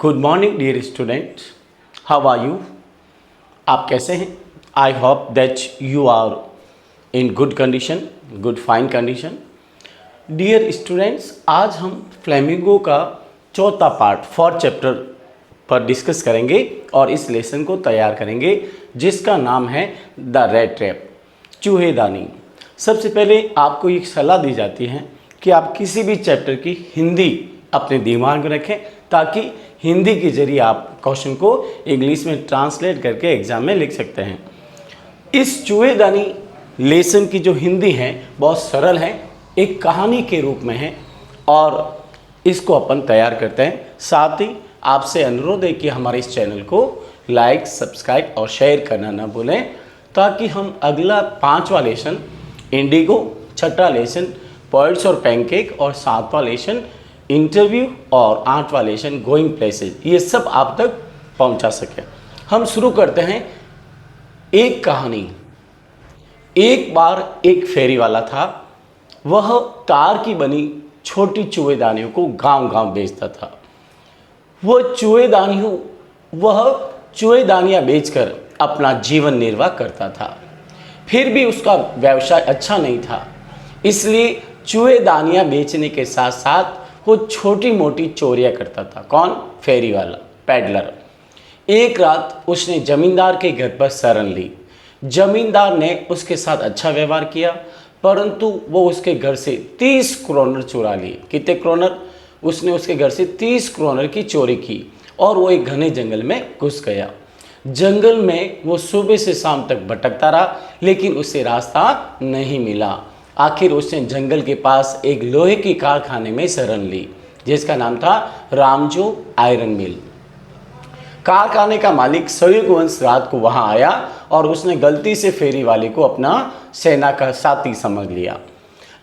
Good morning dear student, how are you. आप कैसे हैं? I hope that you are in good condition, good fine condition. Dear students, आज हम flamingo का चौथा पार्ट 4th चैप्टर पर डिस्कस करेंगे और इस लेसन को तैयार करेंगे जिसका नाम है द रैट ट्रैप, चूहेदानी। सबसे पहले आपको एक सलाह दी जाती है कि आप किसी भी चैप्टर की हिंदी अपने दिमाग में रखें ताकि हिंदी के जरिए आप क्वेश्चन को इंग्लिश में ट्रांसलेट करके एग्जाम में लिख सकते हैं। इस चूहेदानी लेसन की जो हिंदी है बहुत सरल है, एक कहानी के रूप में है और इसको अपन तैयार करते हैं। साथ ही आपसे अनुरोध है कि हमारे इस चैनल को लाइक, सब्सक्राइब और शेयर करना ना भूलें ताकि हम अगला 5वां लेसन इंडिगो, 6वां लेसन पर्ल्स और पैनकेक और 7वां लेसन इंटरव्यू और 8वां लेसन गोइंग प्लेसेस, ये सब आप तक पहुंचा सके। हम शुरू करते हैं। एक कहानी। एक बार एक फेरी वाला था। वह तार की बनी छोटी चूहेदानियों को गांव-गांव बेचता था। वह चूहेदानियां बेचकर अपना जीवन निर्वाह करता था। फिर भी उसका व्यवसाय अच्छा नहीं था, इसलिए चूहेदानियां बेचने के साथ साथ वो छोटी मोटी चोरियां करता था। कौन? फेरी वाला, पैडलर। एक रात उसने जमींदार के घर पर शरण ली। जमींदार ने उसके साथ अच्छा व्यवहार किया, परंतु वो उसके घर से 30 क्रोनर चुरा लिए। कितने क्रोनर? उसने उसके घर से 30 क्रोनर की चोरी की और वो एक घने जंगल में घुस गया। जंगल में वो सुबह से शाम तक भटकता रहा, लेकिन उसे रास्ता नहीं मिला। आखिर उसने जंगल के पास एक लोहे की कारखाने में शरण ली जिसका नाम था रामजो आयरन मिल। कारखाने का मालिक संयुगवंश रात को वहां आया और उसने गलती से फेरी वाले को अपना सेना का साथी समझ लिया।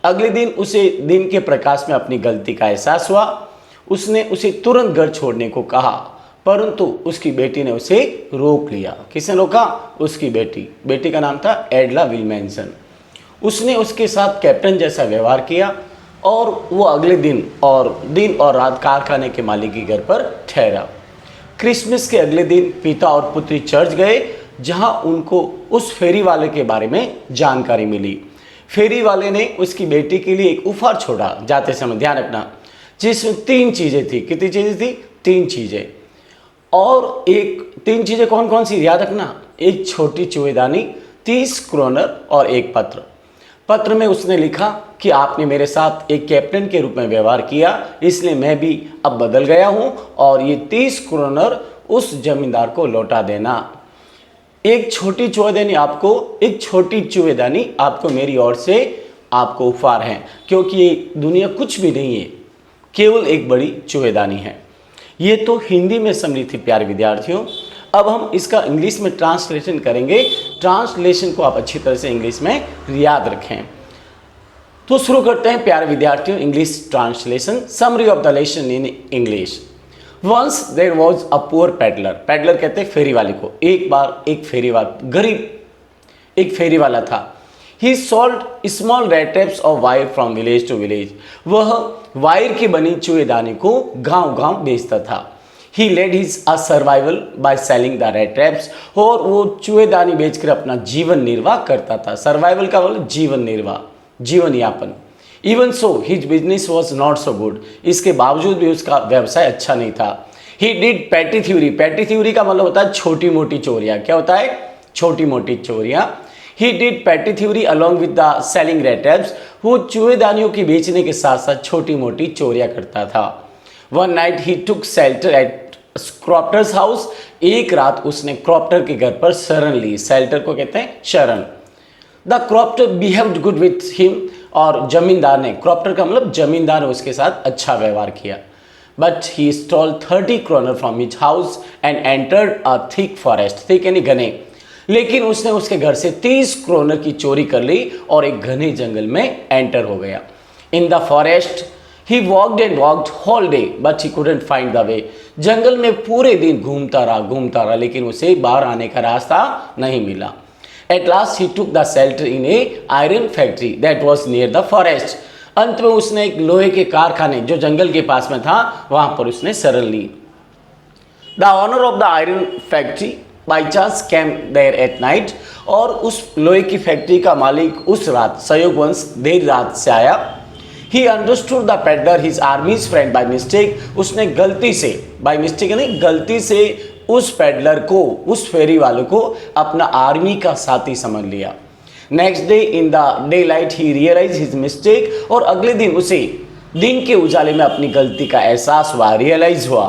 अगले दिन उसे दिन के प्रकाश में अपनी गलती का एहसास हुआ। उसने उसे तुरंत घर छोड़ने को कहा, परंतु उसकी बेटी ने उसे रोक लिया। किसने रोका? उसकी बेटी का नाम था एडला विल्मेंसन। उसने उसके साथ कैप्टन जैसा व्यवहार किया और वो अगले दिन और रात कारखाने के मालिक के घर पर ठहरा। क्रिसमस के अगले दिन पिता और पुत्री चर्च गए, जहां उनको उस फेरी वाले के बारे में जानकारी मिली। फेरी वाले ने उसकी बेटी के लिए एक उपहार छोड़ा जाते समय, ध्यान रखना, जिसमें 3 चीज़ें थी। कितनी चीज़ें थी? 3 चीज़ें। और 3 चीज़ें कौन कौन सी याद रखना? एक छोटी चूहेदानी, 30 क्रोनर और एक पत्र। पत्र में उसने लिखा कि आपने मेरे साथ एक कैप्टन के रूप में व्यवहार किया, इसलिए मैं भी अब बदल गया हूं और ये 30 क्रोनर उस जमींदार को लौटा देना। एक छोटी चूहेदानी आपको मेरी ओर से आपको उपहार है, क्योंकि ये दुनिया कुछ भी नहीं है, केवल एक बड़ी चूहेदानी है। ये तो हिंदी में समझी थी प्यारे विद्यार्थियों। अब हम इसका इंग्लिश में ट्रांसलेशन करेंगे। ट्रांसलेशन को आप अच्छी तरह से इंग्लिश में याद रखें। तो शुरू करते हैं प्यारे विद्यार्थियों, English translation. Summary of the lesson in English. Once there was a poor peddler. Peddler कहते हैं फेरी वाले को। एक बार एक फेरी वाला, गरीब एक फेरी वाला था। He sold small red traps of wire from village to village. वह वायर की बनी चूहेदानी को गांव-गांव बेचता था। He led his survival by selling the rat traps। और वो चूहेदानी बेचकर अपना जीवन निर्वाह करता था। सर्वाइवल का मतलब जीवन निर्वाह, जीवन यापन। Even so, his business was not so good। इसके बावजूद भी उसका व्यवसाय अच्छा नहीं था। He did petty theory। petty theory का मतलब होता है छोटी मोटी चोरियां। क्या होता है? छोटी मोटी चोरियां। He did petty theory along with the selling rat traps। वो चूहेदानियों की बेचने के साथ साथ छोटी मोटी चोरियां करता था। One night he took shelter at crofter's house. एक रात उसने क्रॉप्टर के घर पर शरण ली। शेल्टर को कहते हैं शरण। The क्रॉप्टर behaved good with him. और जमींदार ने, क्रॉप्टर का मतलब जमींदार ने उसके साथ अच्छा व्यवहार किया। But he stole 30 kronor from his house and entered a thick forest. Thick यानी घने। लेकिन उसने उसके घर से 30 क्रोनर की चोरी कर ली और एक घने जंगल में एंटर हो गया। In the forest He walked and walked whole day, but he couldn't find the way। जंगल में पूरे दिन घूमता रहा, लेकिन उसे बाहर आने का रास्ता नहीं मिला। At last he took the shelter in a iron factory that was near the forest। अंत में उसने एक लोहे के कारखाने जो जंगल के पास में था, वहां पर उसने शरण ली। The owner of the iron factory by chance came there at night, और उस लोहे की फैक्ट्री का मालिक उस रात संयोगवश देर रात से आया। ही understood the peddler his army's friend by mistake, उसने गलती से, बाई मिस्टेक यानी गलती से उस पेडलर को, उस फेरी वाले को अपना आर्मी का साथी समझ लिया। Next day in the day light he realise his mistake, और अगले दिन उसे दिन के उजाले में अपनी गलती का एहसास हुआ, रियलाइज हुआ।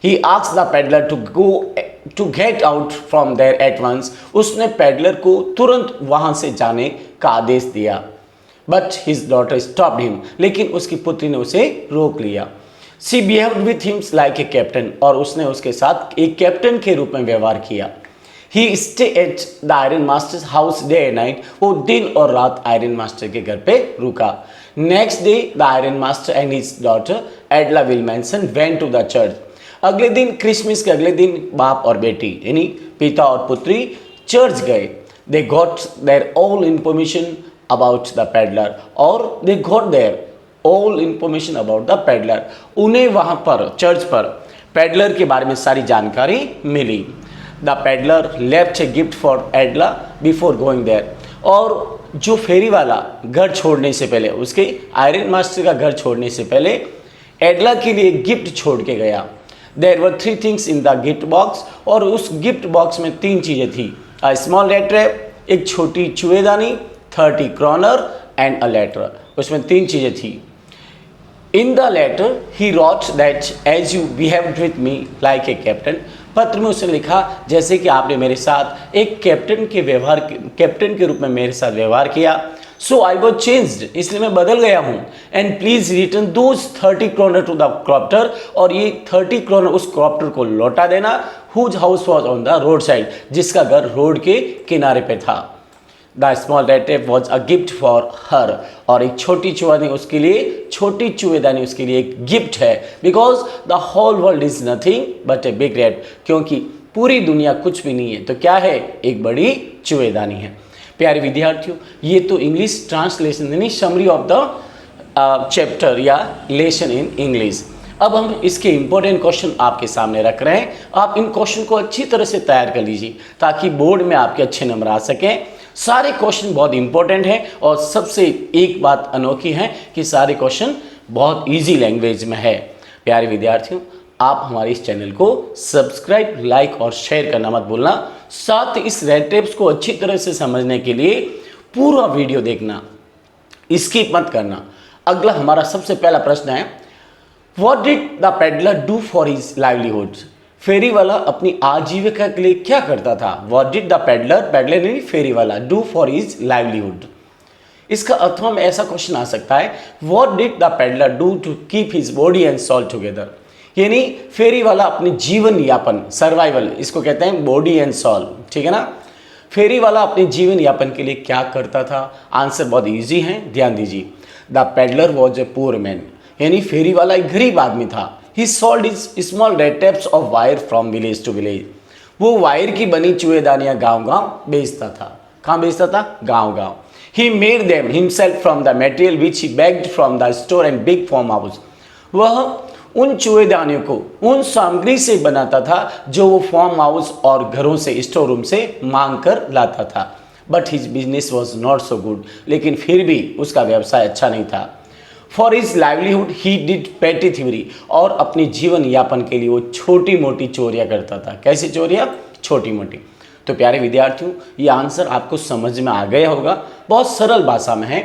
He asked the peddler to get out from there at once, उसने पेडलर को तुरंत वहां से जाने का आदेश दिया। But his daughter stopped him, लेकिन उसकी पुत्री ने उसे रोक लिया। She behaved with him like a captain, और उसने उसके साथ एक कैप्टन के रूप में व्यवहार किया। He stay at the iron master's house day and night, वो दिन और रात आयरन मास्टर के घर पे रुका। Next day the iron master and his daughter Edla Willmansson went to the church, अगले दिन क्रिसमस के अगले दिन बाप और बेटी यानी पिता और पुत्री चर्च गए। They got there all information about the peddler, और they got there all information about the peddler, उन्हें वहां पर चर्च पर पेडलर के बारे में सारी जानकारी मिली। The peddler left a gift for Edla before going there, और जो फेरी वाला घर छोड़ने से पहले, उसके आयरन मास्टर का घर छोड़ने से पहले एडला के लिए गिफ्ट छोड़ के गया। There were 3 things in the gift box, और उस गिफ्ट बॉक्स में 3 चीज़ें थी। अ स्मॉल लेटर, एक छोटी चुएदानी, 30 क्रॉनर एंड अ लेटर, उसमें 3 चीज़ें थी। In the letter he wrote that as you behaved with me like a captain, पत्र में उसने लिखा जैसे कि आपने मेरे साथ एक कैप्टन के रूप में मेरे साथ व्यवहार किया। सो आई वॉज चेंज्ड, इसलिए मैं बदल गया हूँ। And please return those 30 kronor to the crofter, और ये 30 क्रॉनर उस क्रॉप्टर को लौटा देना। Whose house was on the road side, जिसका घर रोड के किनारे पे था। The small rat was a gift for her, और एक छोटी चुएदानी उसके लिए, छोटी चुएदानी उसके लिए एक गिफ्ट है। Because the whole world is nothing but a big red, क्योंकि पूरी दुनिया कुछ भी नहीं है तो क्या है, एक बड़ी चुएदानी है। प्यारे विद्यार्थियों, ये तो इंग्लिश ट्रांसलेशन यानी समरी ऑफ द चैप्टर या लेसन इन इंग्लिश। अब हम इसके इंपॉर्टेंट क्वेश्चन आपके सामने रख रहे हैं। आप इन क्वेश्चन को अच्छी तरह से तैयार कर लीजिए ताकि बोर्ड में आपके अच्छे नंबर आ सकें। सारे क्वेश्चन बहुत इंपॉर्टेंट हैं, और सबसे एक बात अनोखी है कि सारे क्वेश्चन बहुत इजी लैंग्वेज में है। प्यारे विद्यार्थियों, आप हमारे इस चैनल को सब्सक्राइब, लाइक और शेयर करना मत भूलना। साथ ही इस रेड टेप्स को अच्छी तरह से समझने के लिए पूरा वीडियो देखना, स्किप मत करना। अगला हमारा सबसे पहला प्रश्न है, what did the peddler do for his livelihood, फेरी वाला अपनी आजीविका के लिए क्या करता था। व्हाट डिड द पेडलर नहीं फेरी वाला, डू फॉर हिज लाइवलीहुड। इसका अर्थ में ऐसा क्वेश्चन आ सकता है, what did the peddler do to keep his body and soul together, यानी फेरी वाला अपने जीवन यापन, सर्वाइवल, इसको कहते हैं बॉडी एंड सोल, ठीक है ना। फेरी वाला अपने जीवन यापन के लिए क्या करता था। आंसर बहुत इजी है, ध्यान दीजिए। The peddler was a poor man, यानी फेरी वाला एक गरीब आदमी था। He sold his small red traps of wire from village to village, वो वायर की बनी चुएदानियां गांव-गांव बेचता था। कहाँ बेचता था, गांव-गांव। He made them himself from the material which he begged from the store and big farm house, वह उन चुएदानियों को उन सामग्री से बनाता था जो वो फार्म हाउस और घरों से, स्टोर रूम से मांग कर लाता था। But his business was not so good, लेकिन फिर भी उसका व्यवसाय अच्छा नहीं था। For his livelihood he did पेटी थ्योरी, और अपने जीवन यापन के लिए वो छोटी मोटी चोरियां करता था। कैसी चोरियां, छोटी मोटी। तो प्यारे विद्यार्थियों, ये आंसर आपको समझ में आ गया होगा, बहुत सरल भाषा में है।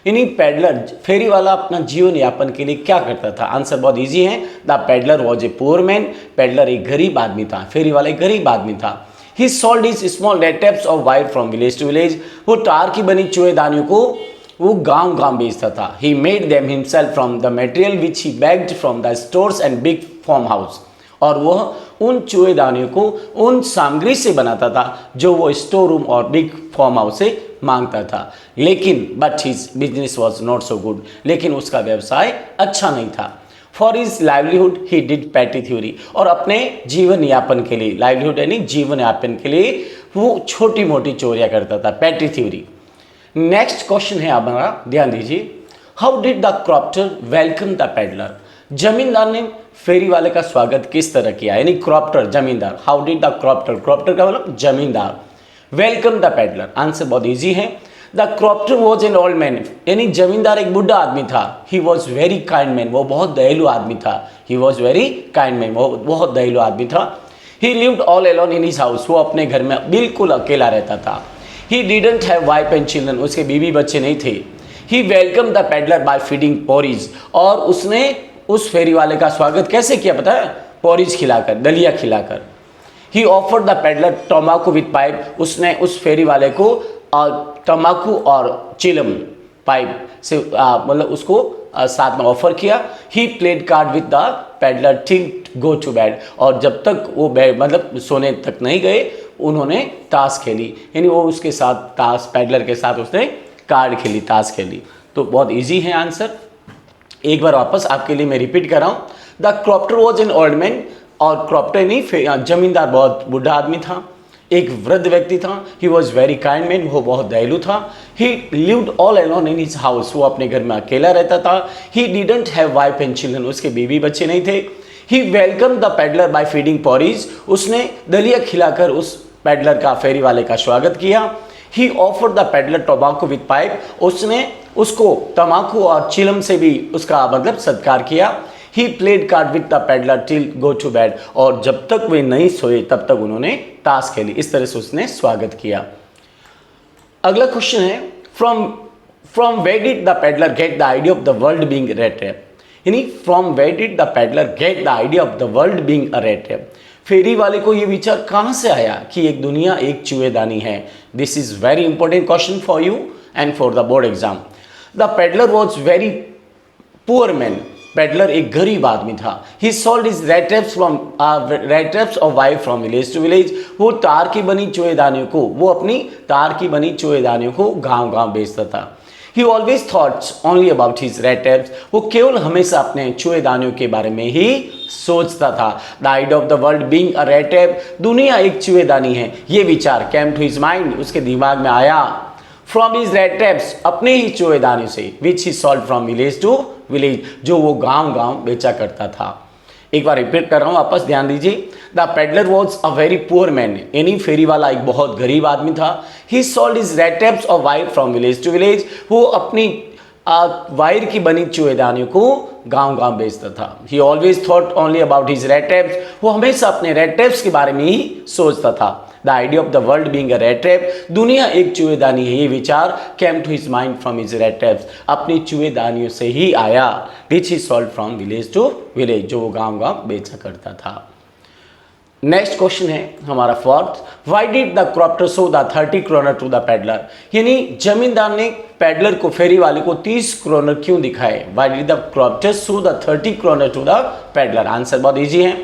यानी पेडलर, फेरी वाला अपना जीवन यापन के लिए क्या करता था। आंसर बहुत इजी है, the peddler was a poor man, peddler एक गरीब आदमी था, फेरी वाला एक गरीब आदमी था। He sold his small red traps of wire from village to village, वो तार की बनी चुएदानियों को वो गांव-गांव बेचता था। He made them himself from the material which he begged from the stores and big farm house, और वह उन चुएदानियों को उन सामग्री से बनाता था जो वो स्टोर रूम और बिग फार्म हाउस से मांगता था। लेकिन but his business was not so good, लेकिन उसका व्यवसाय अच्छा नहीं था। For his livelihood he did petty thievery, और अपने जीवन यापन के लिए, लाइवलीहुड यानी जीवन यापन के लिए वो छोटी मोटी चोरियां करता था, पैटी थ्योरी। नेक्स्ट क्वेश्चन है हमारा, ध्यान दीजिए। How did the क्रॉप्टर welcome the peddler, जमींदार ने फेरी वाले का स्वागत किस तरह किया, यानी क्रॉप्टर जमींदार, हाउ डिड द क्रॉप्टर, क्रॉप्टर का मतलब जमींदार, वेलकम द पेडलर। आंसर बहुत इजी है। The crofter was an old man, यानी जमींदार एक बुढ़ा आदमी था। He was very kind man, वो बहुत दयालु आदमी था। He was very kind man, वो बहुत दयालु आदमी था। He lived all alone in his house, वो अपने घर में बिल्कुल अकेला रहता था। He didn't have wife and children, उसके बीवी बच्चे नहीं थे। He welcome the peddler by feeding porridge, और उसने उस फेरी वाले का स्वागत कैसे किया पता है, पोरीज खिलाकर, दलिया खिलाकर। He offered the peddler tobacco with pipe, उसने उस फेरी वाले को तम्बाकू और चिलम पाइप से मतलब उसको साथ में ऑफर किया। He played card with the peddler till go to bed, और जब तक वो बेड मतलब सोने तक नहीं गए उन्होंने ताश खेली, यानी वो उसके साथ ताश, पेडलर के साथ उसने कार्ड खेली, ताश खेली। तो बहुत इजी है आंसर। एक बार वापस आपके लिए मैं रिपीट कर रहा हूँ। The crofter was an old man, और क्रॉप्टर नहीं जमींदार बहुत बूढ़ा आदमी था, एक वृद्ध व्यक्ति था। He was very kind man, वो बहुत दयालु था। He lived all alone in his house, वो अपने घर में अकेला रहता था। He didn't have wife and children, उसके बीवी बच्चे नहीं थे। He welcome the peddler by feeding porridge, उसने दलिया खिलाकर उस पेडलर का, फेरी वाले का स्वागत किया। ही offered the peddler tobacco with pipe, उसने उसको तम्बाकू और चिलम से भी उसका मतलब सत्कार किया। He played card with the peddler till go to bed, और जब तक वे नहीं सोए तब तक उन्होंने ताश खेली। इस तरह से उसने स्वागत किया। अगला क्वेश्चन है, from where did the peddler get the idea of the world being rat trap, यानी from where did the peddler get the idea of the world being a rat trap, फेरी वाले को ये विचार कहाँ से आया कि एक दुनिया एक चूहेदानी है। This is very important question for you and for the board exam. The peddler was very poor man, peddler एक गरीब आदमी था। He sold his rat traps of wire from village to village, वो तार की बनी चूहेदानियों को, वो अपनी तार की बनी चूहेदानियों को गांव गांव बेचता था। ही always thoughts only about his rat traps, वो केवल हमेशा अपने चूहेदानियों के बारे में ही सोचता था। The idea of the world being a rat trap, दुनिया एक चूहेदानी है, ये विचार कैम टू हिज माइंड, उसके दिमाग में आया। फ्रॉम हिज रेट ट्रैप्स, अपने ही चूहेदानियों से, which he sold from village to village, जो वो गांव गांव बेचा करता था। एक बार रिपीट कर रहा हूं, वापस ध्यान दीजिए। The peddler was a very poor man, यानी फेरी वाला एक बहुत गरीब आदमी था। He sold his rat traps of wire from village to village, वो अपनी वायर की बनी चूहेदानियों को गांव गांव बेचता था। ही always thought only about his rat traps, वो हमेशा अपने रेट ट्रैप्स के बारे में ही सोचता था। The idea of the world being a rat trap, दुनिया एक चूहेदानी है, ये विचार came to his mind from his rat traps, अपनी चूहेदानियों से ही आया। Which he sold from village to village, जो वो गांव गांव बेचा करता था। नेक्स्ट क्वेश्चन है हमारा fourth, why did the crofter show the 30 kronor to the peddler, यानी जमींदार ने पेडलर को, फेरी वाले को 30 क्रोनर क्यों दिखाए। Why did the crofter show the 30 kronor to the peddler, answer बहुत इजी है।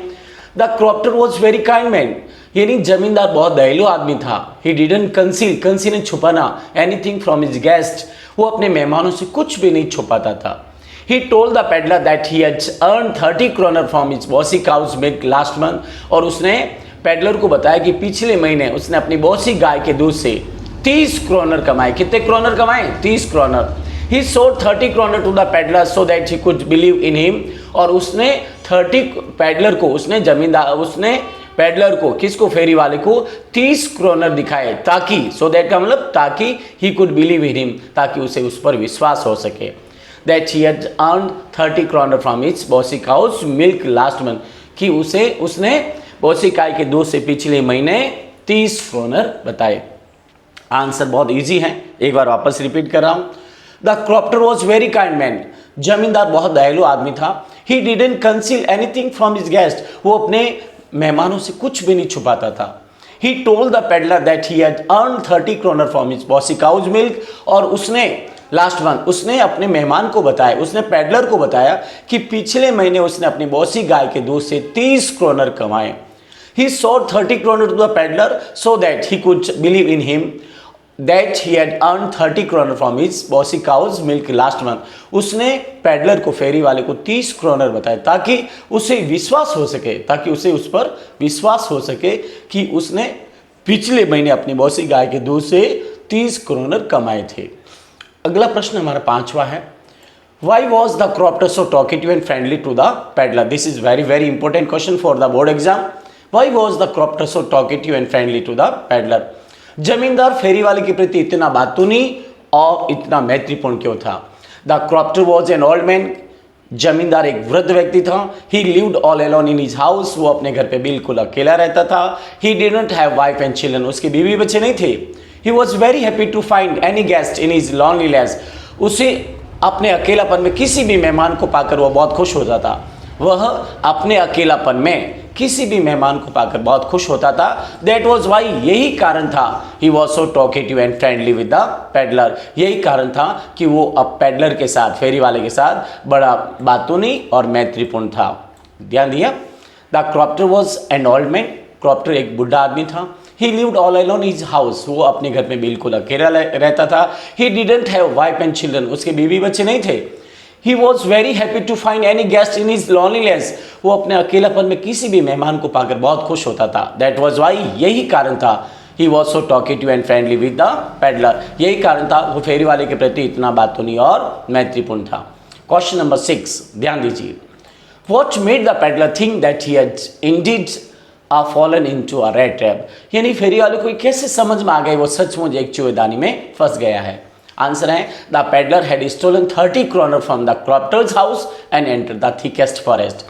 The crofter was very kind man, यानी जमींदार बहुत दयालु आदमी था। ही डिडंट कंसील छुपाना, एनीथिंग फ्रॉम हिज गेस्ट, वो अपने मेहमानों से कुछ भी नहीं छुपाता था। He told the peddler that he had earned 30 kroner from his bossy cow's milk last month, और उसने पेडलर को बताया कि पिछले महीने उसने अपनी बॉसी गाय के दूध से 30 क्रोनर कमाए। कितने क्रोनर कमाए? 30 kroner. He sold 30 kroner to the peddler so that he could believe in him, और उसने 30 पेडलर को, उसने पेडलर को, किसको? फेरी वाले को 30 क्रोनर दिखाए, ताकि, सो दैट का मतलब ताकि, he could believe in him, ताकि उसे उस पर विश्वास हो सके। That he had earned 30 kroner from his bossy cow's milk last month, कि उसने बोसी गाय के दूध से पिछले महीने 30 क्रोनर बताए। आंसर बहुत इजी है, एक बार वापस रिपीट कर रहा हूं। The crofter was very kind man, जमींदार बहुत दयालु आदमी था। He didn't conceal anything from his guest, वो अपने मेहमानों से कुछ भी नहीं छुपाता था। He told the peddler that he had earned 30 kroner from his bossy cow's milk, और उसने लास्ट मंथ उसने अपने मेहमान को बताया, उसने पेडलर को बताया कि पिछले महीने उसने अपनी बॉसी गाय के दूध से 30 क्रोनर कमाए। He sold 30 kroner to the peddler so that he could believe in him that he had earned 30 kroner from his bossy cow's milk last month. उसने पेडलर को, फेरी वाले को 30 क्रोनर बताया ताकि उसे विश्वास हो सके, ताकि उसे उस पर विश्वास हो सके कि उसने पिछले महीने अपनी बॉसी गाय के दूध से 30 क्रोनर कमाए थे। अगला प्रश्न हमारा 5वां है, Why was the crofter so talkative and friendly to the peddler? This is very important question for the board exam. Why was the crofter so talkative and friendly to the peddler? जमींदार फेरी वाले के प्रति इतना बातूनी और इतना मैत्रीपूर्ण क्यों था? The crofter was an old man. जमींदार एक वृद्ध व्यक्ति था. He lived all alone in his house. वो अपने घर पे बिल्कुल अकेला रहता था. He didn't have wife and children. उसके बीवी बच्चे नहीं थे. He was very happy to find any guest in his loneliness. उसे अपने अकेलापन में किसी भी मेहमान को पाकर वो बहुत खुश हो जाता. वह अपने अकेलापन में किसी भी मेहमान को पाकर बहुत खुश होता था. That was why, यही कारण था. He was so talkative and friendly with the peddler. यही कारण था कि वो अब पेडलर के साथ, फेरी वाले के साथ बड़ा बातूनी और मैत्रीपूर्ण था. ध्यान दिया. The crofter was an old man. crofter एक बुढ़ा आदमी था. He lived all alone in his house. वो अपने घर में बिल्कुल अकेला रहता था. He didn't have wife and children. उसके बीवी बच्चे नहीं थे. He was very happy to find any guest in his loneliness. वो अपने अकेलापन में किसी भी मेहमान को पाकर बहुत खुश होता था. That was why, यही कारण था. He was so talkative and friendly with the peddler. यही कारण था वो फेरी वाले के प्रति इतना बातूनी और मैत्रीपूर्ण था. Question number 6, ध्यान दीजिए. What made the peddler think that he had indeed fallen into a rat trap? यानी फेरी वाले को कैसे समझ में आ गए वो सचमुच एक चूहेदानी में फंस गया है. आंसर है, the peddler had stolen 30 kroner from the crofter's house and enter the thickest forest.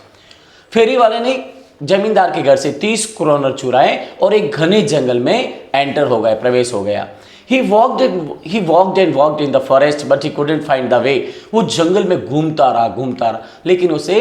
फेरी वाले ने जमींदार के घर से 30 kroner चुराए और एक घने जंगल में एंटर हो गए, प्रवेश हो गया. He walked and walked in the forest, but he couldn't find the way. वो जंगल में घूमता रहा, लेकिन उसे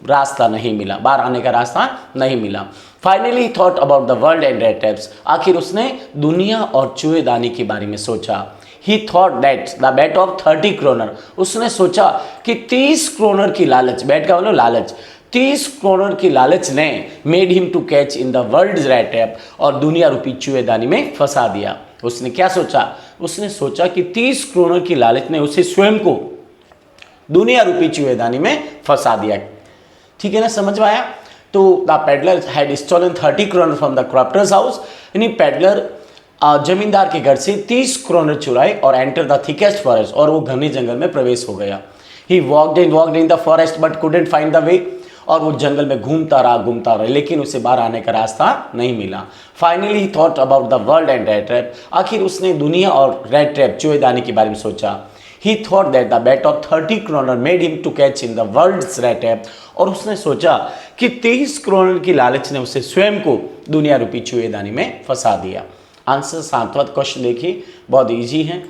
रास्ता नहीं मिला, बाहर आने का रास्ता नहीं मिला. Finally, he thought about the world and rat traps. आखिर उसने दुनिया और चूहेदानी के बारे में सोचा. He thought that the bet of 30 kroner. उसने सोचा कि 30 kroner की लालच, bet का मतलब लालच, 30 kroner की लालच ने made him to catch in the world's rat trap, और दुनिया रूपी चूहेदानी में फंसा दिया. उसने क्या सोचा? उसने सोचा कि 30 kroner की लालच ने उसे स्वयं को दुनिया रूपी चूहेदानी में फंसा दिया. ठीक है ना, समझ में आया? तो the peddler had stolen 30 kroner from the crofter's house. यानी पेडलर जमींदार के घर से 30 kroner चुराए और एंटर द थिकेस्ट फॉरेस्ट, और वो घने जंगल में प्रवेश हो गया. He walked in the forest but couldn't find the way. और वो जंगल में घूमता रहा, लेकिन उसे बाहर आने का रास्ता नहीं मिला. Finally he thought about the world and red trap. आखिर उसने दुनिया और रेड ट्रैप, चूहेदानी के बारे में सोचा. He thought that the bait of 30 kroner made him to catch in the world's rat trap. और उसने सोचा कि 30 kroner की लालच ने उसे स्वयं को दुनिया रूपी चूहेदानी में फंसा दिया. आंसर 7वां क्वेश्चन देखिए, बहुत इजी है.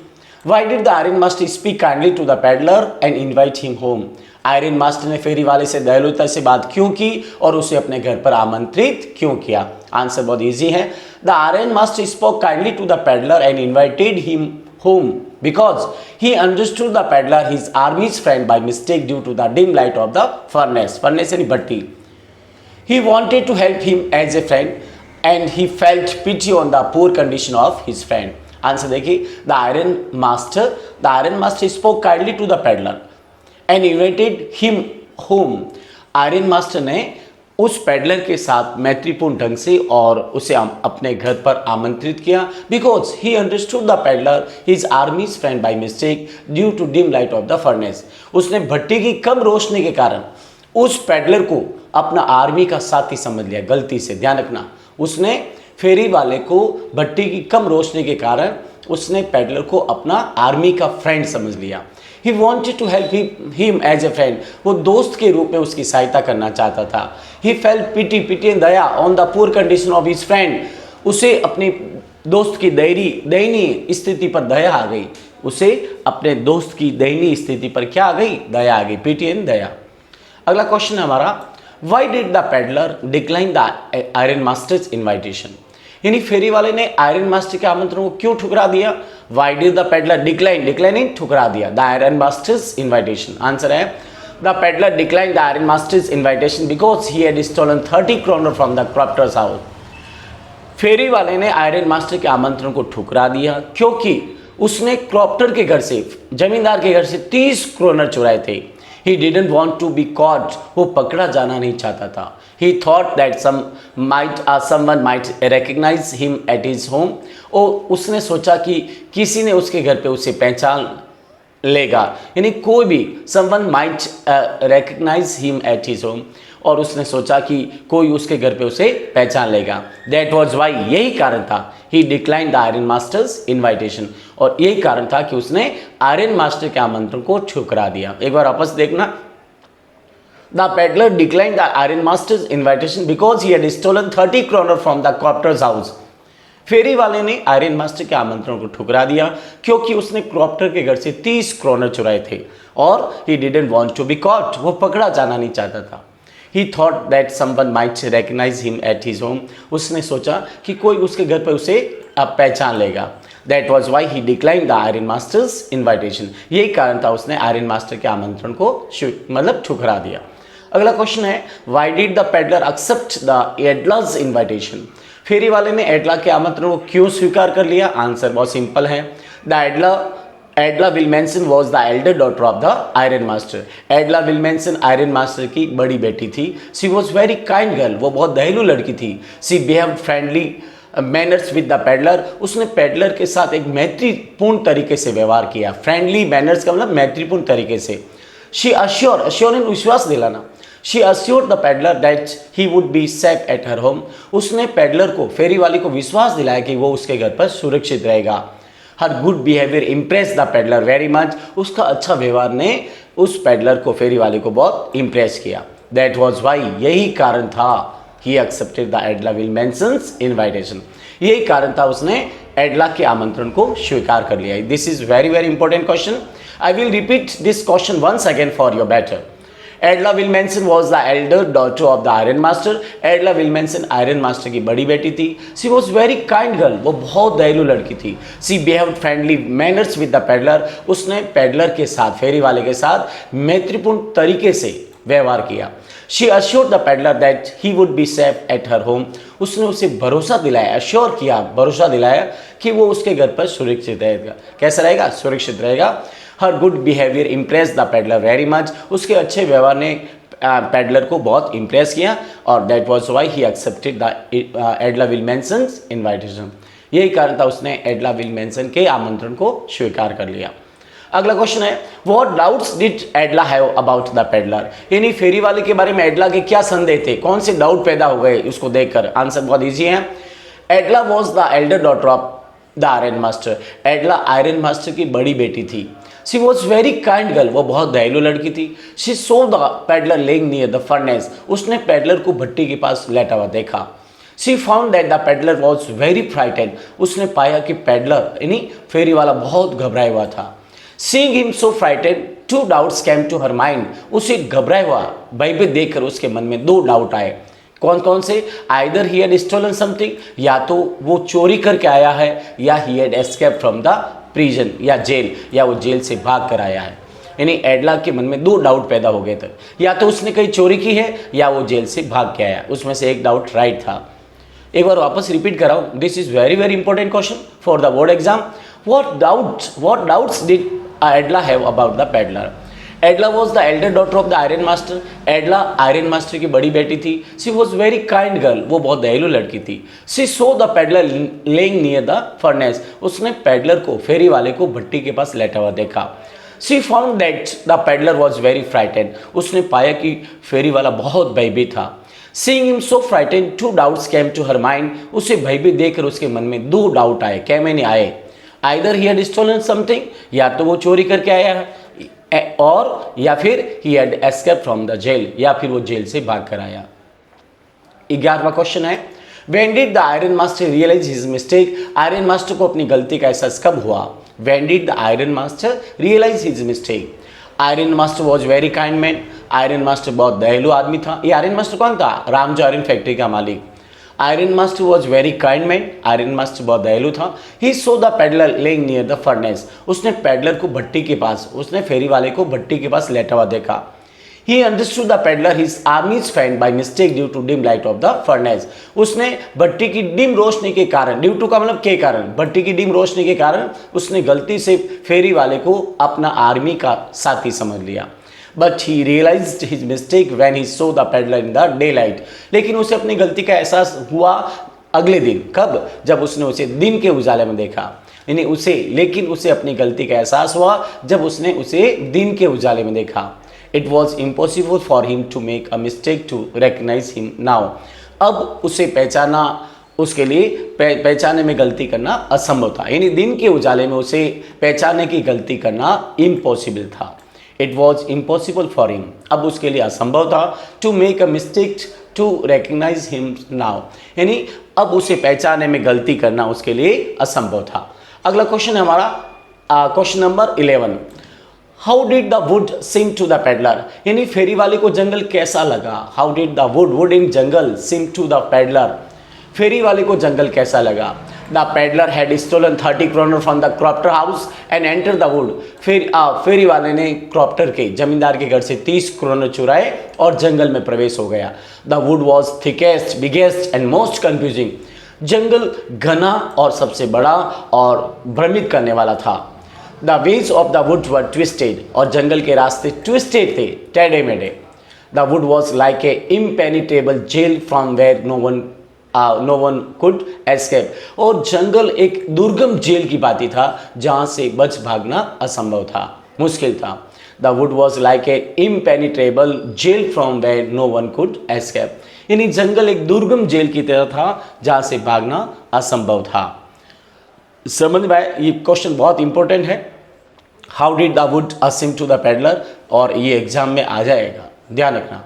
Why did the iron master speak kindly to the peddler and invite him home. Iron master ने फेरी वाले से दयालुता से बात क्यों की और उसे अपने घर पर आमंत्रित क्यों किया? आंसर बहुत इजी है. The iron master spoke kindly to the peddler and invited him home because he understood the peddler, his army's friend, by mistake due to the dim light of the furnace. Furnace यानी भट्टी. He wanted to help him as a friend and he felt pity on the poor condition of his friend. Answer देखिए, the iron master spoke kindly to the peddler and invited him home. Iron master ने उस peddler के साथ मैत्रीपूर्ण ढंग से और उसे अपने घर पर आमंत्रित किया. Because he understood the peddler his army's friend by mistake due to dim light of the furnace. उसने भट्टी की कम रोशनी के कारण उस पेडलर को अपना आर्मी का साथी समझ लिया, गलती से. ध्यान रखना, उसने फेरी वाले को भट्टी की कम रोशनी के कारण उसने पेडलर को अपना आर्मी का फ्रेंड समझ लिया. He wanted to help him as a friend. वो दोस्त के रूप में उसकी सहायता करना चाहता था. He felt pity and Daya on the poor condition of his friend. उसे अपने दोस्त की दयनीय स्थिति पर दया आ गई. उसे अपने दोस्त की दयनीय स्थिति पर क्या आ गई? दया आ गई. pity and दया. अगला क्वेश्चन है हमारा, Why did the peddler decline the iron master's invitation? यानी फेरी वाले ने आयरन मास्टर के आमंत्रण को क्यों ठुकरा दिया? Why did the peddler decline नहीं ठुकरा दिया the iron master's invitation? Answer है, the peddler declined the iron master's invitation because he had stolen 30 kroner from the crofter's house. फेरी वाले ने आयरन मास्टर के आमंत्रण को ठुकरा दिया क्योंकि उसने क्रॉफ्टर के घर से, जमींदार के घर से 30 kroner चुराए थे. He didn't want to be caught. वो पकड़ा जाना नहीं चाहता था. He thought that someone might recognize him at his home. और उसने सोचा कि किसी ने उसके घर पे उसे पहचान लेगा, यानी कोई भी someone might recognise him at his home, और उसने सोचा कि कोई उसके घर पे उसे पहचान लेगा। दैट वॉज वाई, यही कारण था, he decline the iron master's invitation, और यही कारण था कि उसने आयरन मास्टर के आमंत्रण को ठुकरा दिया। एक बार वापस देखना, the peddler decline the iron master's invitation because he had stolen 30 kroner from the crofter's house. फेरी वाले ने आयरन मास्टर के आमंत्रण को ठुकरा दिया क्योंकि उसने क्रॉप्टर के घर से 30 kroner चुराए थे, और he didn't want to be caught, वो पकड़ा जाना नहीं चाहता था। He thought that someone might recognise him at his home, उसने सोचा कि कोई उसके घर पर उसे अब पहचान लेगा। That was why he decline the iron master's invitation, यही कारण था उसने आयरन मास्टर के आमंत्रण को मतलब ठुकरा दिया। अगला क्वेश्चन है, why did the peddler accept the Edla's invitation, फेरी वाले ने एडला के आमंत्रण को क्यों स्वीकार कर लिया? आंसर बहुत सिंपल है, the Edla Willmansson was the elder daughter of the iron master. Edla Willmansson iron master की बड़ी बेटी थी। She was very kind girl, वो बहुत दयालु लड़की थी। She behave friendly manners with the peddler, उसने पेडलर के साथ एक मैत्रीपूर्ण तरीके से व्यवहार किया। फ्रेंडली मैनर्स का मतलब मैत्रीपूर्ण तरीके से। शी अश्योर, अश्योर इन विश्वास दिलाना। She assured the peddler that he would be safe at her home, उसने पेडलर को, फेरी वाली को विश्वास दिलाया कि वो उसके घर पर सुरक्षित रहेगा। Her good behaviour impress the peddler very much, उसका अच्छा व्यवहार ने उस पेडलर को, फेरी वाले को बहुत इम्प्रेस किया। दैट वॉज वाई, यही कारण था, he accepted the Edla Willmansson's invitation, यही कारण था उसने एडला के आमंत्रण को स्वीकार कर लिया। This is very very important question. I will repeat this question once again for your better. Adla Wilmanson was the elder daughter of the Iron Master. Adla Wilmanson Iron Master की बड़ी बेटी थी। She was very kind girl, वो बहुत दयालु लड़की थी। She behaved friendly manners with the peddler, उसने पेडलर के साथ, फेरी वाले के साथ मैत्रीपूर्ण तरीके से व्यवहार किया। She assured the peddler that he would be safe at her home, उसने उसे भरोसा दिलाया, अश्योर किया, भरोसा दिलाया कि वो उसके घर पर सुरक्षित रहेगा। कैसा रहेगा? सुरक्षित रहेगा। Her good behaviour impress the peddler very much, उसके अच्छे व्यवहार ने पेडलर को बहुत इम्प्रेस किया, और that was why he accepted the Edla Willmansson's invitation, यही कारण था उसने एडला विलमेंसन के आमंत्रण को स्वीकार कर लिया। अगला क्वेश्चन है, what doubts did एडला have about the peddler, यानी फेरी वाले के बारे में एडला के क्या संदेह थे, कौन से डाउट पैदा हो गए उसको देखकर। आंसर बहुत ईजी है, Edla was the elder daughter of the iron master, Edla iron master की बड़ी बेटी थी। She was very kind girl, वो बहुत दयालु लड़की थी। She saw the peddler lying near the furnace, उसने पेडलर को भट्टी के पास लेटा हुआ देखा। She found that the peddler was very frightened, उसने पाया कि पेडलर यानी फेरी वाला बहुत घबराया हुआ था। Seeing him so frightened, two doubts came to her mind, उसे घबराया हुआ भयभीत देखकर उसके मन में दो डाउट आए। कौन कौन से? Either he had stolen something, या तो वो चोरी करके आया है, या he had escape from the prison या जेल, या वो जेल से भाग कर आया है। यानी एडला के मन में दो डाउट पैदा हो गए थे, या तो उसने कहीं चोरी की है या वो जेल से भाग के आया, उसमें से एक डाउट राइट था। एक बार वापस रिपीट कराओ, this is very very important question for the board exam. What doubts did एडला have about the peddler? एडला was the elder daughter of the iron master, Edla iron master की बड़ी बेटी थी। She was very kind girl, वो बहुत दयालु लड़की थी। She saw the peddler lying near the furnace, उसने पेडलर को, फेरी वाले को भट्टी के पास लेटा हुआ देखा। She found that the peddler was very frightened, उसने पाया कि फेरी वाला बहुत भयभीत था। Seeing him so frightened, two doubts came to her mind, उसे भयभीत देखकर उसके मन में दो डाउट आए। क्या मैंने आए? Either he had stolen something, या तो वो चोरी करके आया है, और या फिर he had escape from the jail, या फिर वो जेल से भाग कर आया। 11वां क्वेश्चन है, when did the iron master realise his mistake, iron master को अपनी गलती का एहसास कब हुआ? When did the iron master realise his mistake? Iron master was very kind man, iron master बहुत दयालु आदमी था। ये आयरन मास्टर कौन था? रामजो आयरन फैक्ट्री का मालिक। Iron master was very kind man, iron master बहुत दयालु था। He saw the peddler lying near the furnace, उसने पेडलर को भट्टी के पास, उसने फेरी वाले को भट्टी के पास लेटा हुआ देखा। He understood the peddler his army's friend by mistake due to dim light of the furnace, उसने भट्टी की डिम रोशनी के कारण, ड्यू टू का मतलब के कारण, भट्टी की डिम रोशनी के कारण उसने गलती से फेरी वाले को अपना आर्मी का साथी समझ लिया। But he realised his mistake when he saw the peddler in the day light, लेकिन उसे अपनी गलती का एहसास हुआ अगले दिन। कब? जब उसने उसे दिन के उजाले में देखा। यानी उसे, लेकिन उसे अपनी गलती का एहसास हुआ जब उसने उसे दिन के उजाले में देखा। It was impossible for him to make a mistake to recognise him now. अब उसे पहचाना, उसके लिए पहचाने में गलती करना असंभव था, यानी दिन के उजाले में उसे पहचानने की गलती करना इम्पॉसिबल था। It was impossible for him, अब उसके लिए असंभव था, to make a mistake to recognise him now, यानी अब उसे पहचानने में गलती करना उसके लिए असंभव था। अगला क्वेश्चन है हमारा question number 11। How did the wood seem to the peddler, यानी फेरी वाले को जंगल कैसा लगा। How did the wood in jungle seem to the peddler, फेरी वाले को जंगल कैसा लगा। The peddler had stolen 30 kroner from the crofter house and enter the wood, फेरी वाले ने क्रॉप्टर के जमींदार के घर से 30 kroner चुराए और जंगल में प्रवेश हो गया। The wood was thickest biggest and most confusing, जंगल घना और सबसे बड़ा और भ्रमित करने वाला था। The ways of the wood were twisted, और जंगल के रास्ते ट्विस्टेड थे, टेढ़े मेढ़े। The wood was like a impenetrable jail from where no one could escape, और जंगल एक दुर्गम जेल की बाती था जहां से बच भागना असंभव था, मुश्किल था। The wood was like a impenetrable jail from where no one could escape, यानी जंगल एक दुर्गम जेल की तरह था जहां से भागना असंभव था। समझ में आया, ये क्वेश्चन बहुत इंपॉर्टेंट है। How did the wood seem to the peddler, और ये एग्जाम में आ जाएगा, ध्यान रखना।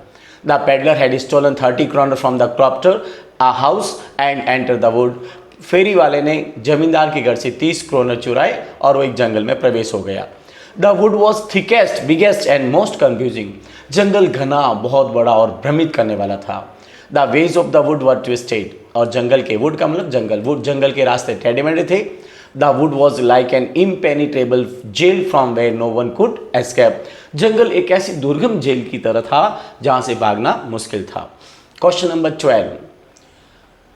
The peddler had stolen 30 kroner from the crofter house and enter the wood, फेरी वाले ने जमींदार के घर से 30 kroner चुराए और वो एक जंगल में प्रवेश हो गया। The wood was thickest biggest and most confusing, जंगल घना, बहुत बड़ा और भ्रमित करने वाला था। The ways of the wood were twisted, और जंगल के, वुड का मतलब जंगल, वुड जंगल के रास्ते टेढ़े मेढ़े थे। The wood was like an impenetrable jail from where no one could escape, जंगल एक ऐसी दुर्गम जेल की तरह था जहां से भागना मुश्किल था। Question number 12।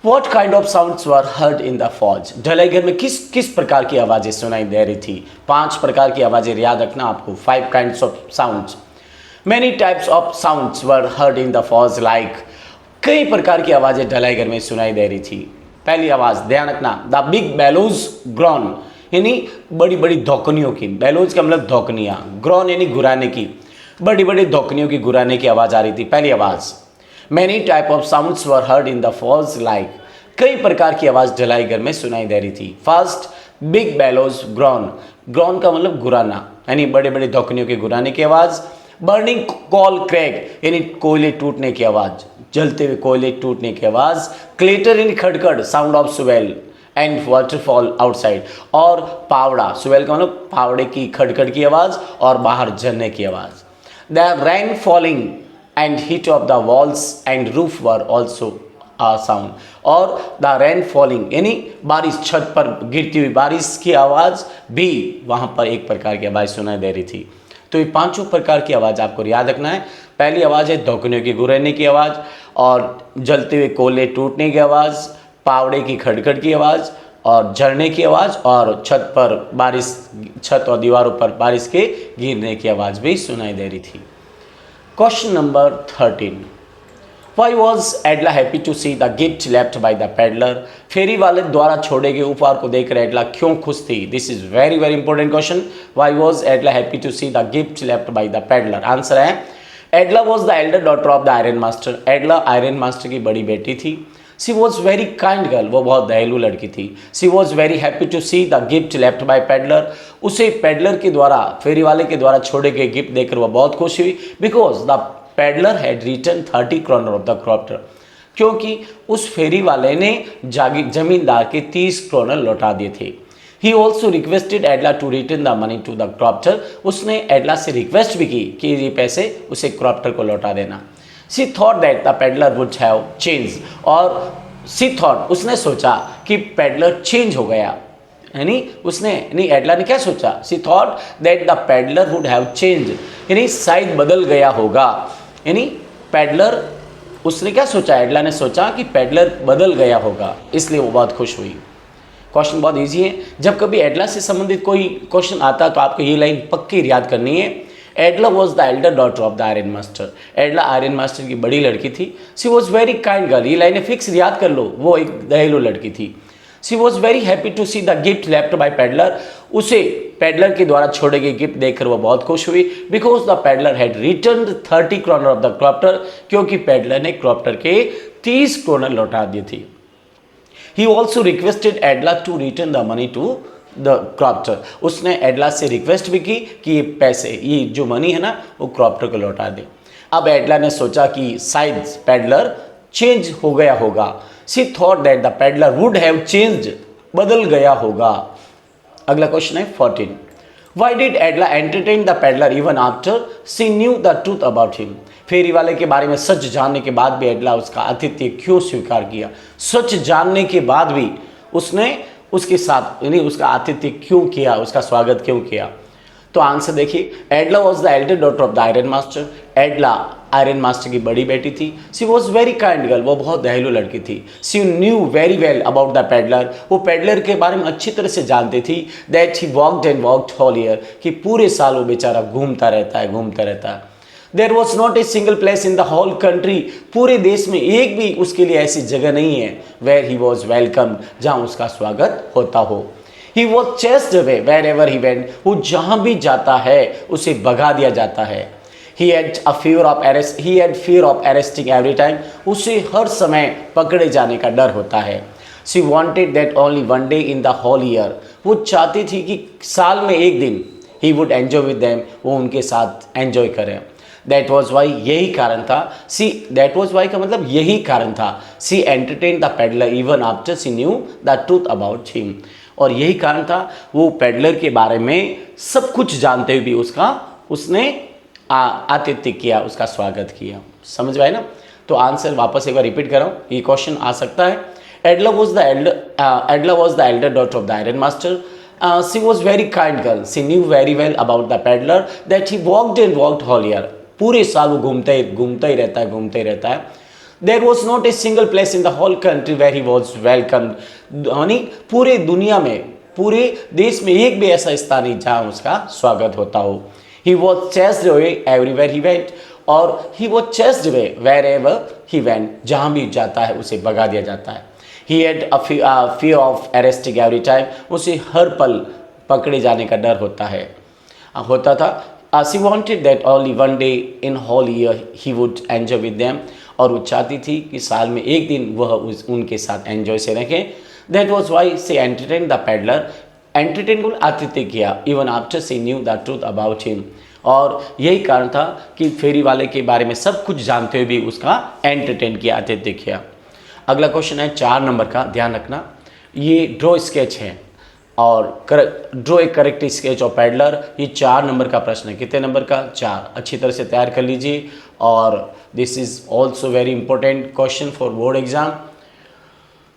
What kind of sounds were heard in the forge? ढलाई घर में किस प्रकार की आवाजें सुनाई दे रही थी। 5 प्रकार की आवाजें याद रखना आपको, 5 kinds of sounds. Many types of sounds were heard in the forge like, कई प्रकार की आवाजें ढलाई घर में सुनाई दे रही थी। पहली आवाज ध्यान रखना, द बिग बेलोज ग्रॉन, यानी बड़ी बड़ी धौकनियों की, बेलोज का मतलब धौकनियां, ग्रॉन यानी गुराने की, बड़ी बड़ी धौकनियों की गुराने की आवाज आ रही थी, पहली आवाज। Many type of sounds were heard in the forge like, कई प्रकार की आवाज ढलाई घर में सुनाई दे रही थी। First, big bellows grown, grown का मतलब गुराना, यानी बड़े बड़े धौकनियों के गुराने की आवाज। बर्निंग कॉल क्रैक, यानी कोयले टूटने की आवाज, जलते हुए कोयले टूटने की आवाज। क्लेटर यानी खड़खड़, sound of shovel and waterfall outside, और पावड़ा, सुवेल का मतलब पावड़े की खड़खड़ की आवाज और बाहर झरने की आवाज। The rain falling and heat of the walls and roof were also a sound, और the rain falling यानी बारिश, छत पर गिरती हुई बारिश की आवाज़ भी वहाँ पर एक प्रकार की आवाज़ सुनाई दे रही थी। तो ये 5 प्रकार की आवाज़ आपको याद रखना है। पहली आवाज़ है धौकनियों की गुर्राने की आवाज़, और जलते हुए कोयले टूटने की आवाज़, पावड़े की खड़खड़ की आवाज़ और झरने की आवाज़, और छत पर बारिश, छत और दीवारों पर बारिश के गिरने की आवाज़ भी सुनाई दे रही थी। Question number 13. Why was Adla happy to see the gift left by the peddler? फेरी वाले द्वारा छोड़े गए उपहार को देखकर एडला क्यों खुश थी? This is very very important question. Why was Adla happy to see the gift left by the peddler? Answer है, Adla was the elder daughter of the iron master. Adla iron master की बड़ी बेटी थी। She was very kind girl, वो बहुत दयालु लड़की थी। She was very happy to see the gift left by peddler. उसे पेडलर के द्वारा, फेरी वाले के द्वारा छोड़े गए गिफ्ट देखकर वह बहुत खुश हुई। Because the peddler had returned 30 kroner of the crofter, क्योंकि उस फेरी वाले ने जमींदार के 30 kroner लौटा दिए थे। He also requested Adla to return the money to the crofter. उसने एडला से रिक्वेस्ट भी की कि ये पैसे उसे क्रॉप्टर को लौटा देना। She thought that the peddler would have changed, और she thought, उसने सोचा कि पेडलर चेंज हो गया, यानी उसने, यानी एडला ने क्या सोचा? She thought that the peddler would have changed, यानी शायद बदल गया होगा, यानी पेडलर, उसने क्या सोचा? एडला ने सोचा कि पेडलर बदल गया होगा, इसलिए वो बहुत खुश हुई। क्वेश्चन बहुत इजी है। जब कभी एडला से संबंधित कोई क्वेश्चन आता तो आपको ये लाइन पक्की याद करनी है। Edla was the elder daughter of the iron master, Edla iron master की बड़ी लड़की थी। She was very kind girl, ये लाइनें फिक्स याद कर लो, वो एक दयालु लड़की थी। She was very happy to see the gift left by peddler. उसे पेडलर के द्वारा छोड़े गए गिफ्ट देखकर वह बहुत खुश हुई, because the peddler had return 30 kronor of the crofter, क्योंकि पेडलर ने क्रॉप्टर के 30 क्रोनर लौटा दी थी। He also requested Edla to return the money to the crofter. उसने एडला से रिक्वेस्ट भी की कि ये पैसे, ये जो मनी है ना, वो क्रॉप्टर को लौटा दे। अब एडला ने सोचा कि शायद पेडलर चेंज हो गया होगा। She thought that the peddler would have changed, बदल गया होगा। अगला क्वेश्चन है 14। Why did Edla entertain the peddler even after she knew the truth about him. फेरी वाले के बारे में सच जानने के बाद भी एडला उसका आतिथ्य क्यों स्वीकार किया? सच जानने के बाद भी उसने उसके साथ यानी उसका आतिथ्य क्यों किया, उसका स्वागत क्यों किया? तो आंसर देखिए, Edla was the elder daughter of the iron master. Edla iron master की बड़ी बेटी थी। She was very kind girl, वो बहुत दयालु लड़की थी। She knew very well about the peddler, वो पेडलर के बारे में अच्छी तरह से जानती थी। That he walked and walked whole year, कि पूरे साल वो बेचारा घूमता रहता है। There was not a single place in the whole country, पूरे देश में एक भी उसके लिए ऐसी जगह नहीं है वेयर ही वॉज वेलकम, जहाँ उसका स्वागत होता हो। He was chased away wherever he went, वो जहाँ भी जाता है उसे भगा दिया जाता है। He had fear of arresting every time, उसे हर समय पकड़े जाने का डर होता है। She wanted that only one day in the whole year, वो चाहती थी कि साल में एक दिन he would enjoy with them, वो उनके साथ एंजॉय करें। That was why, यही कारण था। That was why का मतलब यही कारण था। She entertained the peddler even after she knew the truth about him, और यही कारण था वो पेडलर के बारे में सब कुछ जानते हुए भी उसने आतिथ्य किया, उसका स्वागत किया। समझ में आए ना? तो आंसर वापस एक बार रिपीट कर रहा हूँ, ये क्वेश्चन आ सकता है। Edla was the elder daughter of the iron master. She was very kind girl. She knew very well about the peddler that he walked and walked whole year, पूरे साल वो घूमता ही रहता है। There was not a single place in the whole country where he was welcomed, यानी पूरे दुनिया में, पूरे देश में एक भी ऐसा स्थान नहीं जहाँ उसका स्वागत होता हो। He was chased away everywhere he went, और he was chased away wherever he went, जहाँ भी जाता है उसे भगा दिया जाता है। He had a fear of arresting every time, उसे हर पल पकड़े जाने का डर होता था। She wanted that only one day in whole year he would enjoy with them, और वो चाहती थी कि साल में एक दिन वह उनके साथ एंजॉय से रखें। That was why she entertain the peddler, entertain को आतिथ्य किया, even after she knew the truth about him, और यही कारण था कि फेरी वाले के बारे में सब कुछ जानते हुए भी उसका एंटरटेन किया, आतिथ्य किया। अगला क्वेश्चन है 4 नंबर का, ध्यान रखना, ये ड्रॉ स्केच है और draw a correct sketch of peddler. ये 4 नंबर का प्रश्न है। कितने नंबर का? 4। अच्छी तरह से तैयार कर लीजिए, और this is also very important question for board exam.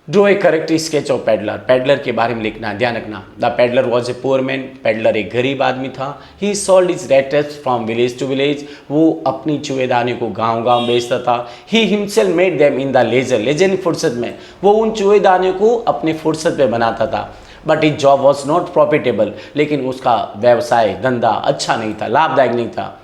Draw a correct sketch of peddler, peddler के बारे में लिखना है, ध्यान रखना। The peddler was a poor man, peddler एक गरीब आदमी था। He sold his rattraps from village to village, वो अपनी चूहेदानी को गांव बेचता था। He himself made them in the leisure फुर्सत में, वो उन चूहेदानियों को अपने फुर्सत में बनाता था। But his job was not profitable, लेकिन उसका व्यवसाय धंधा अच्छा नहीं था, लाभदायक नहीं था।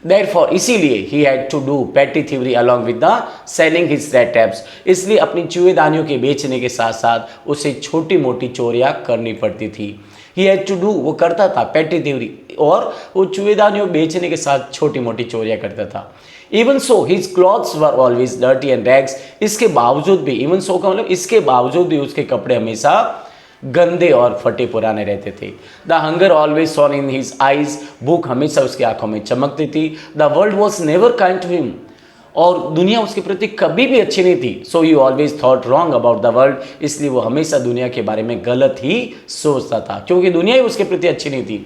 Therefore, इसीलिए he had to do petty thievery along with the selling his rat traps, इसलिए अपनी चूहेदानियों के बेचने के साथ साथ उसे छोटी मोटी चोरियां करनी पड़ती थी। He had to do, वो करता था petty thievery, और वो चूहेदानियों बेचने के साथ छोटी मोटी चोरियां करता था। Even so, his clothes were always dirty and rags, इसके बावजूद भी, even so का मतलब इसके बावजूद भी उसके कपड़े हमेशा गंदे और फटे पुराने रहते थे। The hunger always shone in his eyes, भूख हमेशा उसकी आंखों में चमकती थी। The world was never kind to him, और दुनिया उसके प्रति कभी भी अच्छी नहीं थी। So he always thought wrong about the world, इसलिए वो हमेशा दुनिया के बारे में गलत ही सोचता था, क्योंकि दुनिया ही उसके प्रति अच्छी नहीं थी।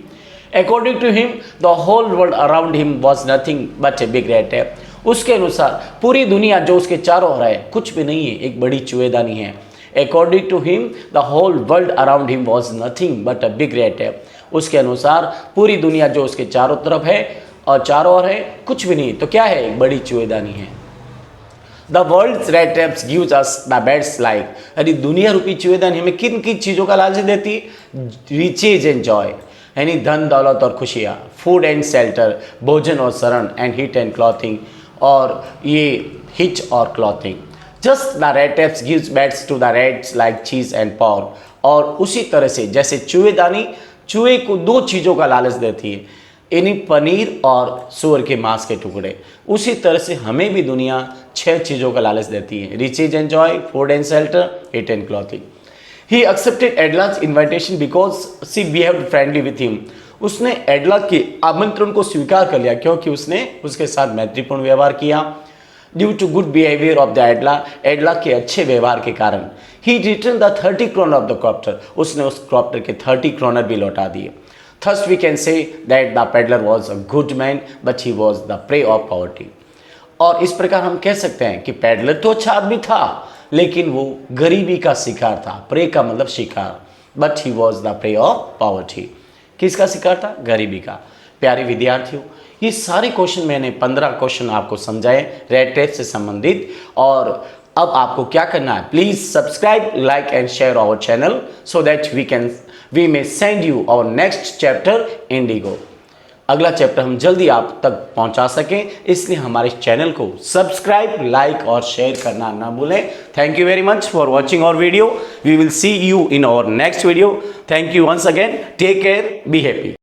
According to him the whole world around him was nothing but a big rat trap, उसके अनुसार पूरी दुनिया जो उसके चारों ओर है कुछ भी नहीं है, एक बड़ी चूहेदानी है। According to him, the whole world around him was nothing but a big rat trap. उसके अनुसार पूरी दुनिया जो उसके चारों तरफ है और चारों ओर है कुछ भी नहीं, तो क्या है? एक बड़ी चूहेदानी है। The world's rat traps gives us the best life. यानी दुनिया रूपी चूहेदानी हमें किन किन चीज़ों का लालच देती? Riches and joy, यानी धन दौलत और खुशियाँ, फूड एंड शेल्टर, भोजन और शरण, एंड हीट एंड क्लॉथिंग, और ये हिच और clothing. Just the rat traps gives baits to the rats like cheese and pork. और उसी तरह से जैसे चूहेदानी चूहे को 2 चीज़ों का लालच देती है, यानी पनीर और सूअर के मांस के टुकड़े, उसी तरह से हमें भी दुनिया 6 चीज़ों का लालच देती है। Riches and joy, food and shelter, eat and clothing. He accepted Edla's invitation because she behaved friendly with him. उसने एडला के आमंत्रण को स्वीकार कर लिया क्योंकि उसने उसके साथ मैत्रीपूर्ण व्यवहार किया। Due to good behaviour of the Edla के अच्छे व्यवहार के कारण he return the 30 kroner of the crofter. उसने उस क्रॉप्टर के 30 kroner भी लौटा दिए। Thus we can say that the peddler was a good man, but he was the prey of poverty। और इस प्रकार हम कह सकते हैं कि पैडलर तो अच्छा आदमी था, लेकिन वो गरीबी का शिकार था। प्रे का मतलब शिकार, but he was the prey of poverty. किसका शिकार था? गरीबी का। प्यारे विद्यार्थियों, ये सारे क्वेश्चन मैंने 15 क्वेश्चन आपको समझाए रेड टेप से संबंधित। और अब आपको क्या करना है, please subscribe, like and share our channel so that we may send you our next chapter Indigo. अगला चैप्टर हम जल्दी आप तक पहुंचा सकें, इसलिए हमारे चैनल को सब्सक्राइब, लाइक और शेयर करना ना भूलें। Thank you very much for watching our video. We will see you in our next video. Thank you once again. Take care, be happy.